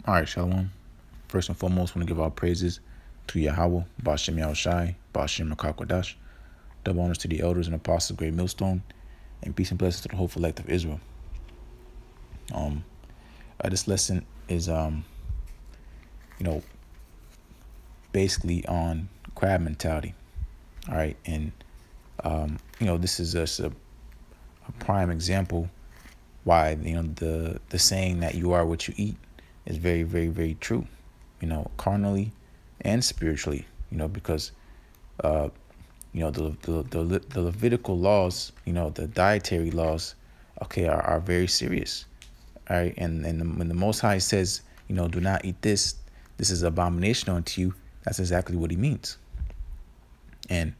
All right, Shalom. First and foremost, I want to give all praises to Yahawah, Bashem YAHAWASHI, Bashem Makakwadash. Double honors to the elders and apostles of Great Millstone, and peace and blessings to the whole elect of Israel. This lesson is basically on crab mentality. All right, and this is just a prime example why the saying that you are what you eat is very, very, very true, carnally and spiritually, because the Levitical laws, the dietary laws, are very serious. All right, and when the Most High says, do not eat this, this is abomination unto you, that's exactly what he means. And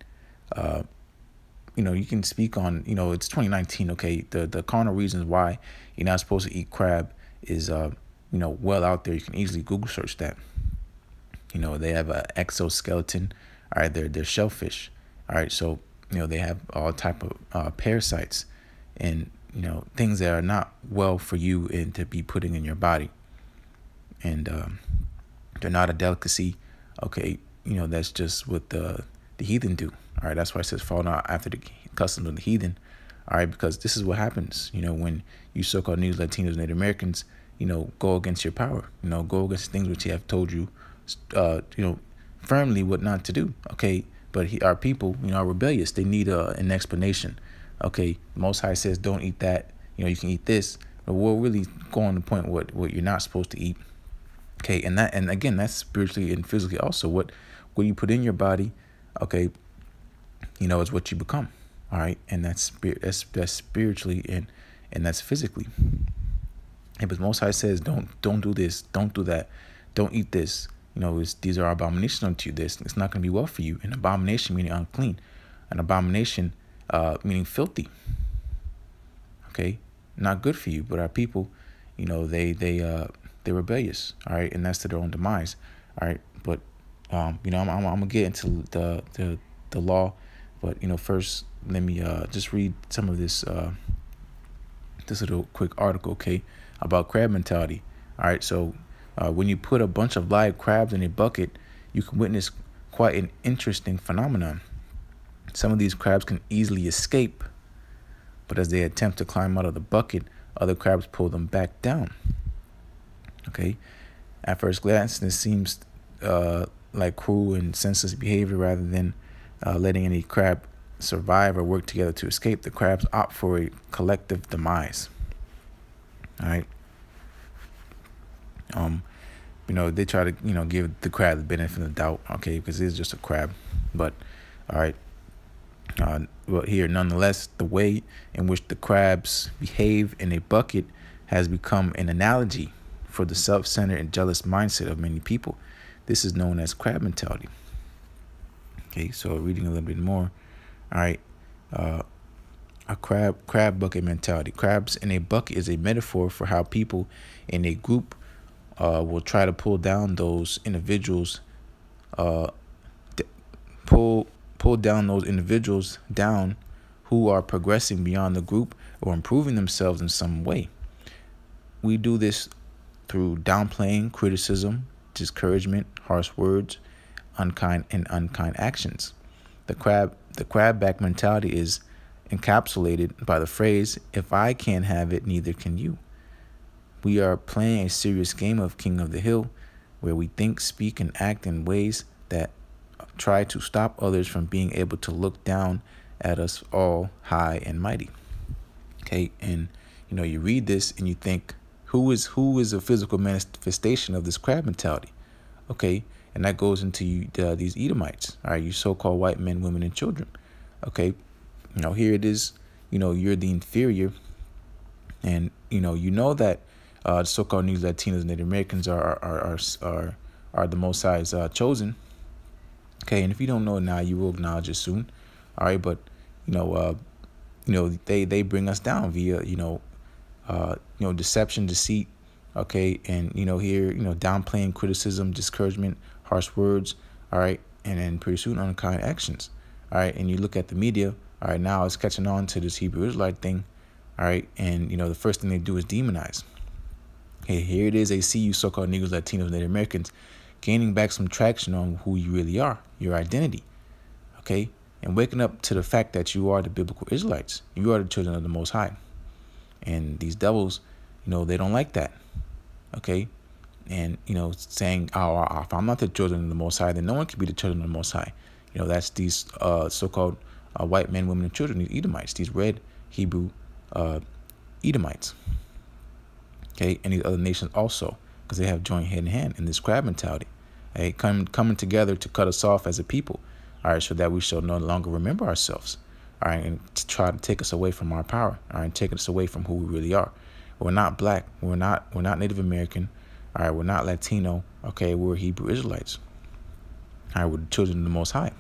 you can speak on, it's 2019, okay, the carnal reasons why you're not supposed to eat crab is well out there. You can easily Google search that. They have an exoskeleton. All right, they're shellfish. All right, so they have all type of parasites and things that are not well for you and to be putting in your body, and they're not a delicacy. Okay, that's just what the heathen do. All right, that's why it says fall not after the customs of the heathen. All right, because this is what happens, when you so-called News Latinos, Native Americans, go against your power, go against things which he have told you, firmly what not to do. Okay, but our people, are rebellious. They need an explanation. Okay, Most High says don't eat that. You can eat this, but we're really going to point what you're not supposed to eat. Okay, and again, that's spiritually and physically also. What you put in your body, okay, is what you become. All right, and that's spiritually and that's physically. And but Most High says don't do this, don't do that, don't eat this. These are abominations unto you. It's not going to be well for you. An abomination meaning unclean, an abomination meaning filthy. Okay, not good for you. But our people, they're rebellious. All right, and that's to their own demise. All right, but I'm gonna get into the law, but first let me just read some of this little quick article, okay, about crab mentality. All right, so when you put a bunch of live crabs in a bucket, you can witness quite an interesting phenomenon. Some of these crabs can easily escape, but as they attempt to climb out of the bucket, other crabs pull them back down. Okay, at first glance, this seems like cruel and senseless behavior. Rather than letting any crab survive or work together to escape, the crabs opt for a collective demise. All right. They try to give the crab the benefit of the doubt, okay, because it's just a crab. But all right, well, here nonetheless, the way in which the crabs behave in a bucket has become an analogy for the self-centered and jealous mindset of many people. This is known as crab mentality. Okay, so reading a little bit more. All right, a crab bucket mentality. Crabs in a bucket is a metaphor for how people in a group will try to pull down those individuals, pull down those individuals down who are progressing beyond the group or improving themselves in some way. We do this through downplaying, criticism, discouragement, harsh words, unkind actions. The crabback mentality is encapsulated by the phrase, "If I can't have it, neither can you." We are playing a serious game of King of the Hill, where we think, speak, and act in ways that try to stop others from being able to look down at us all high and mighty. Okay, and you read this and you think, who is a physical manifestation of this crab mentality? Okay, and that goes into these Edomites. All right, you so-called white men, women, and children. Okay, here it is. You're the inferior, and that the so-called News Latinos, Native Americans are the Most High's chosen. Okay, and if you don't know it now, you will acknowledge it soon. All right, but they bring us down via deception, deceit. Okay, and here downplaying, criticism, discouragement, harsh words. All right, and then pretty soon unkind actions. All right, and you look at the media. All right, now it's catching on to this Hebrew Israelite thing. All right, and the first thing they do is demonize. Okay, here it is. They see you so-called Negroes, Latinos, Native Americans gaining back some traction on who you really are, your identity. Okay, and waking up to the fact that you are the biblical Israelites. You are the children of the Most High. And these devils, they don't like that. Okay, and saying, oh, if I'm not the children of the Most High, then no one can be the children of the Most High. That's these so-called white men, women, and children, these Edomites, these red Hebrew Edomites. Okay, and these other nations also, because they have joined hand in hand in this crab mentality. Okay, coming together to cut us off as a people. All right, so that we shall no longer remember ourselves. All right, and to try to take us away from our power. All right, take us away from who we really are. We're not black. We're not Native American. All right, we're not Latino. Okay, we're Hebrew Israelites. All right, we're the children of the Most High.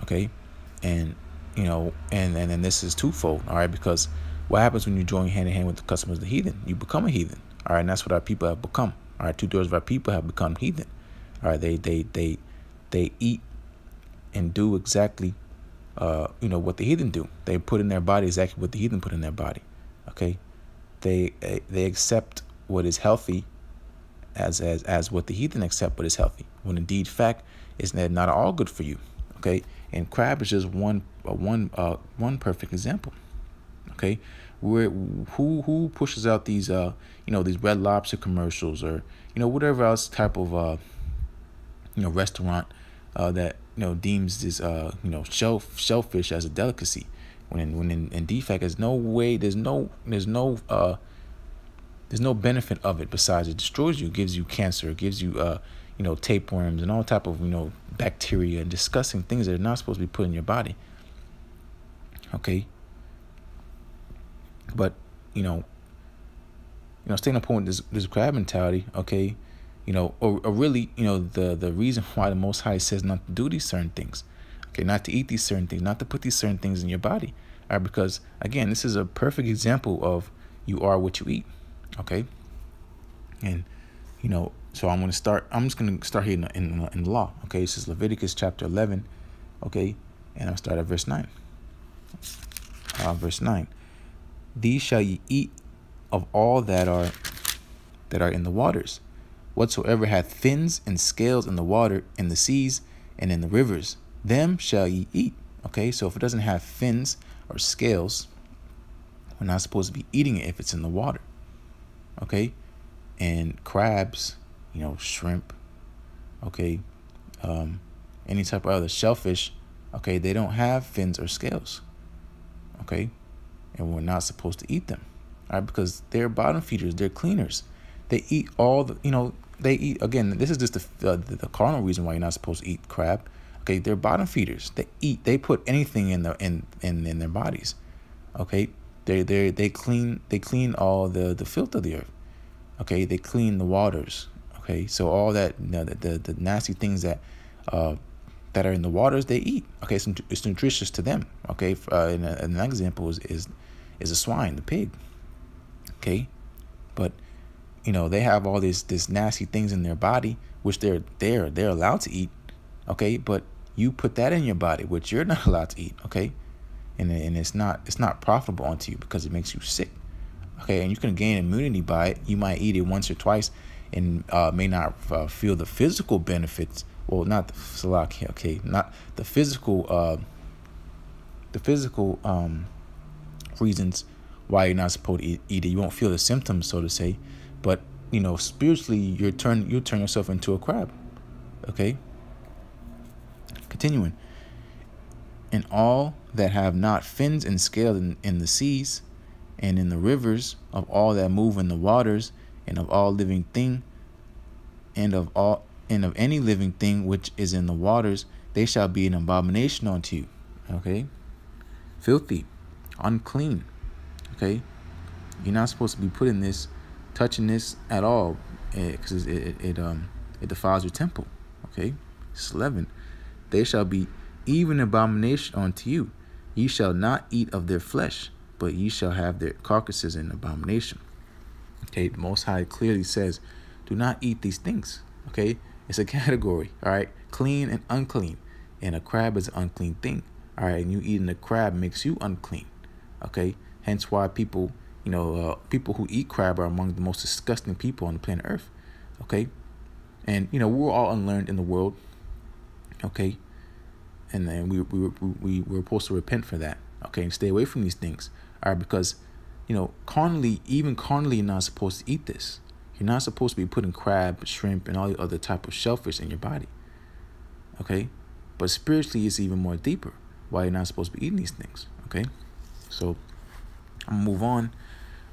Okay, and and this is twofold. All right, because what happens when you join hand in hand with the customers of the heathen? You become a heathen. All right, and that's what our people have become. All right, 2/3 of our people have become heathen. All right, they eat and do exactly what the heathen do. They put in their body exactly what the heathen put in their body. Okay, they accept what is healthy as what the heathen accept what is healthy, when indeed fact is that not all good for you. Okay, and crab is just one perfect example. Okay, who pushes out these these Red Lobster commercials, or whatever else type of restaurant that deems this shellfish as a delicacy, when in defect there's no way, there's no benefit of it besides it destroys you, gives you cancer, gives you tapeworms and all type of bacteria and disgusting things that are not supposed to be put in your body. Okay, but staying on point with this crab mentality. Okay, or really, the reason why the Most High says not to do these certain things, okay, not to eat these certain things, not to put these certain things in your body, all right, because again, this is a perfect example of you are what you eat. Okay, and so I'm just gonna start here in the law. Okay, this is Leviticus chapter 11. Okay, and I'll start at verse 9. Verse 9: These shall ye eat of all that are in the waters. Whatsoever hath fins and scales in the water, in the seas, and in the rivers, them shall ye eat. Okay, so if it doesn't have fins or scales, we're not supposed to be eating it if it's in the water. Okay, and crabs, shrimp, okay, any type of other shellfish, okay, they don't have fins or scales. Okay, and we're not supposed to eat them. All right, because they're bottom feeders, they're cleaners. They eat all the, they eat, again, this is just the carnal reason why you're not supposed to eat crab. Okay, they're bottom feeders. They put anything in their bodies. Okay, they clean all the filth of the earth. Okay, they clean the waters. Okay, so all that, the nasty things that are in the waters, they eat. Okay, it's nutritious to them. Okay, and an example is a swine, the pig. Okay, but they have all this nasty things in their body, which they're allowed to eat. Okay, but you put that in your body, which you're not allowed to eat. Okay, and it's not profitable unto you because it makes you sick. Okay, and you can gain immunity by it. You might eat it once or twice and may not feel the physical benefits. Well, not the salaki. Okay, not the physical. The physical reasons why you're not supposed to eat it. You won't feel the symptoms, so to say, but spiritually, you'll turn yourself into a crab. Okay. Continuing. And all that have not fins and scales in the seas, and in the rivers, of all that move in the waters, and of all living thing, and of any living thing which is in the waters, they shall be an abomination unto you. Okay, filthy, unclean. Okay, you're not supposed to be putting this, touching this at all, because it defiles your temple. Okay, 11. They shall be even abomination unto you. Ye shall not eat of their flesh, but ye shall have their carcasses in abomination. Okay, the Most High clearly says, do not eat these things. Okay, it's a category. All right, clean and unclean, and a crab is an unclean thing. All right, and you eating a crab makes you unclean. Okay, hence why people, people who eat crab are among the most disgusting people on the planet Earth. Okay, and we're all unlearned in the world. Okay, and then we're supposed to repent for that. Okay, and stay away from these things. All right, because carnally, you're not supposed to eat this. You're not supposed to be putting crab, shrimp, and all the other type of shellfish in your body. Okay, but spiritually, it's even more deeper. Why you're not supposed to be eating these things. Okay, so I'm gonna move on.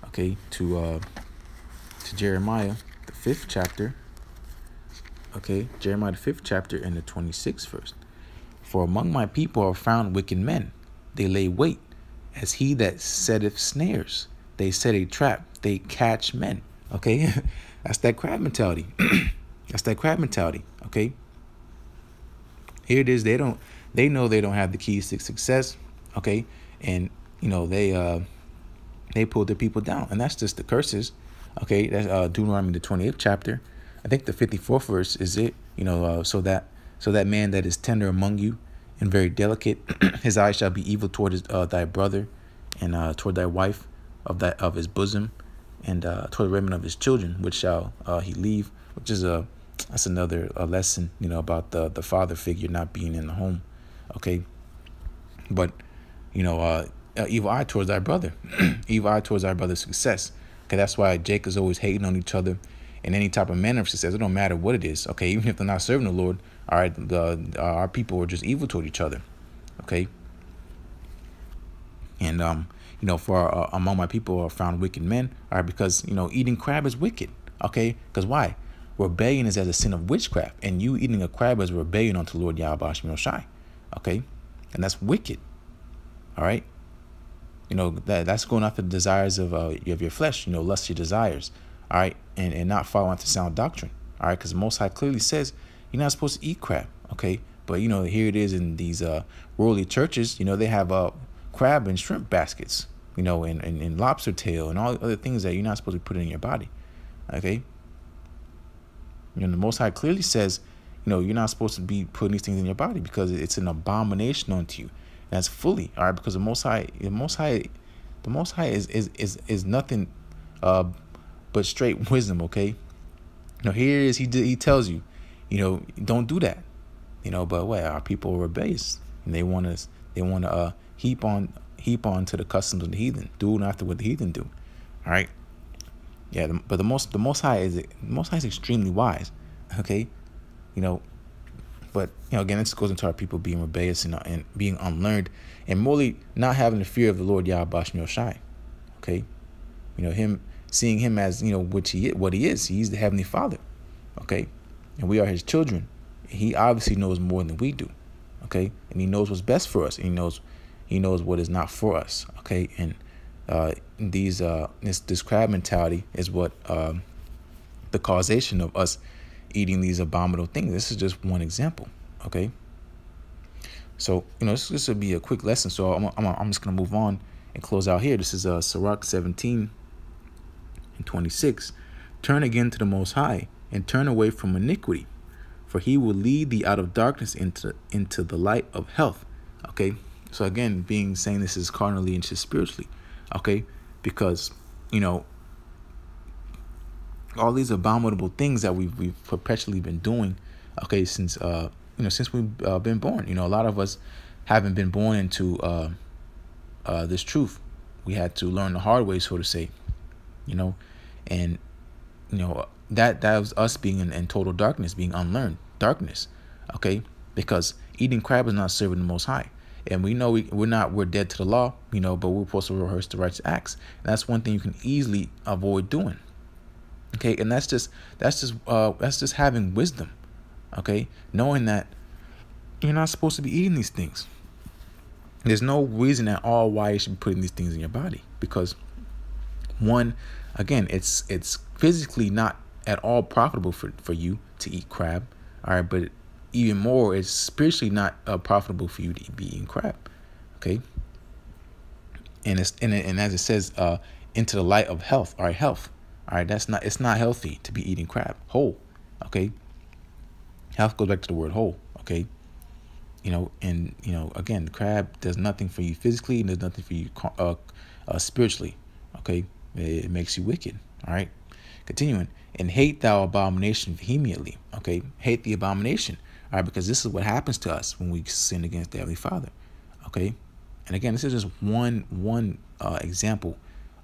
Okay, to Jeremiah, the 5th chapter. Okay, Jeremiah the 5th chapter and the 26th verse. For among my people are found wicked men. They lay wait, as he that setteth snares. They set a trap. They catch men. Okay, that's that crab mentality. That's that crab mentality. Okay, here it is. They know they don't have the keys to success. Okay, and they pull their people down, and that's just the curses. Okay, that's Deuteronomy the 28th chapter. I think the 54th verse is it. So that man that is tender among you and very delicate, his eyes shall be evil toward thy brother, and toward thy wife of his bosom, and toward the remnant of his children, which shall he leave. Which is that's another lesson, about the father figure not being in the home. Okay, but evil eye towards thy brother, evil eye towards thy brother's success. Okay, that's why Jacob's always hating on each other in any type of manner of success. It don't matter what it is. Okay, even if they're not serving the Lord, all right, our people are just evil toward each other. Okay, and for among my people are found wicked men. All right, because eating crab is wicked. Okay, because why? Rebellion is as a sin of witchcraft, and you eating a crab is a rebellion unto Lord YAHAWASHI. Okay, and that's wicked. All right. That's going after the desires of your flesh, lust your desires, all right, and not following after sound doctrine, all right, because the Most High clearly says you're not supposed to eat crab, okay, but here it is in these worldly churches, they have crab and shrimp baskets, and lobster tail and all other things that you're not supposed to put in your body, okay. The Most High clearly says, you're not supposed to be putting these things in your body because it's an abomination unto you. That's fully, all right, because the Most High is nothing but straight wisdom. Okay, here it is. He tells you, don't do that. But what, our people are rebellious, and they want to heap on to the customs of the heathen, doing after what the heathen do. All right, yeah. But the Most High is extremely wise. Okay, But again, this goes into our people being rebellious and being unlearned, and morally not having the fear of the Lord YAHAWASHI. Okay, him seeing him as what he is. He's the Heavenly Father. Okay, and we are His children. He obviously knows more than we do. Okay, and He knows what's best for us. And He knows what is not for us. Okay, and this crab mentality is what the causation of us eating these abominable things. This is just one example. Okay, so this will be a quick lesson, so I'm just gonna move on and close out here. This is Sirach 17 and 26. Turn again to the Most High and turn away from iniquity, for He will lead thee out of darkness into the light of health. Okay, so again, saying this is carnally and just spiritually. Okay, because all these abominable things that we've perpetually been doing, okay, since we've been born. A lot of us haven't been born into this truth. We had to learn the hard way, so to say. And that was us being in total darkness, being unlearned darkness. Okay, because eating crab is not serving the Most High. And we know we're dead to the law, but we're supposed to rehearse the righteous acts. And that's one thing you can easily avoid doing. Okay, and that's just having wisdom. Okay, knowing that you're not supposed to be eating these things. There's no reason at all why you should be putting these things in your body, because one, again, it's physically not at all profitable for you to eat crab. All right, but even more, it's spiritually not profitable for you to be eating crab. Okay, and as it says, into the light of health. All right, health. All right, it's not healthy to be eating crab whole. Okay, health goes back to the word whole. Okay, and again, crab does nothing for you physically, and does nothing for you spiritually. Okay, It makes you wicked. All right. Continuing. And hate thou abomination vehemently. Okay. Hate the abomination. All right. Because this is what happens to us when we sin against the Heavenly Father. Okay. And again, this is just one example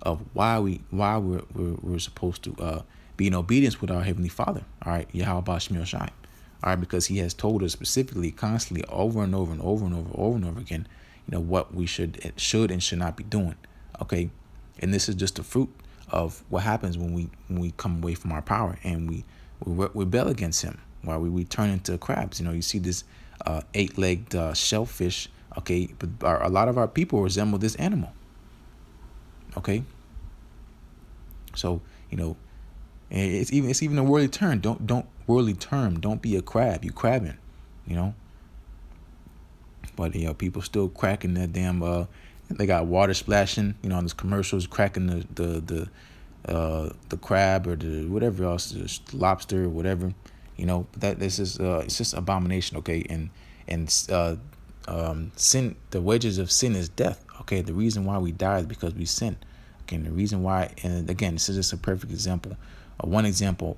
of why we're supposed to be in obedience with our Heavenly Father. All right. YAHAWASHI. All right. Because He has told us specifically, constantly, over and over and over and over again, what we should and should not be doing. Okay. And this is just the fruit of what happens when we come away from our power and we rebel against Him, while we turn into crabs. You see this 8-legged shellfish. Okay, but a lot of our people resemble this animal. Okay, so it's even a worldly term. Don't be a crab. You crabbing. But people still cracking that damn. They got water splashing. On these commercials, cracking the crab or the whatever else, the lobster or whatever. This is it's just abomination. Okay, and sin. The wages of sin is death. Okay, the reason why we die is because we sin. Okay, and the reason why, and again, this is just a perfect example. One example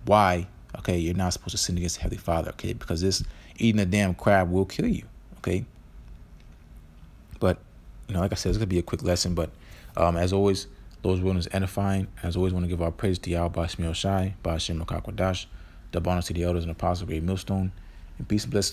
why. Okay, you're not supposed to sin against the Heavenly Father. Okay, because this eating a damn crab will kill you. Okay, but like I said, it's gonna be a quick lesson. But as always, Lord's will is edifying. As always, want to give our praise to Yahweh Shai, Ba'ashem Makakwadash, double honors to the elders and apostles, great millstone, and peace and blessings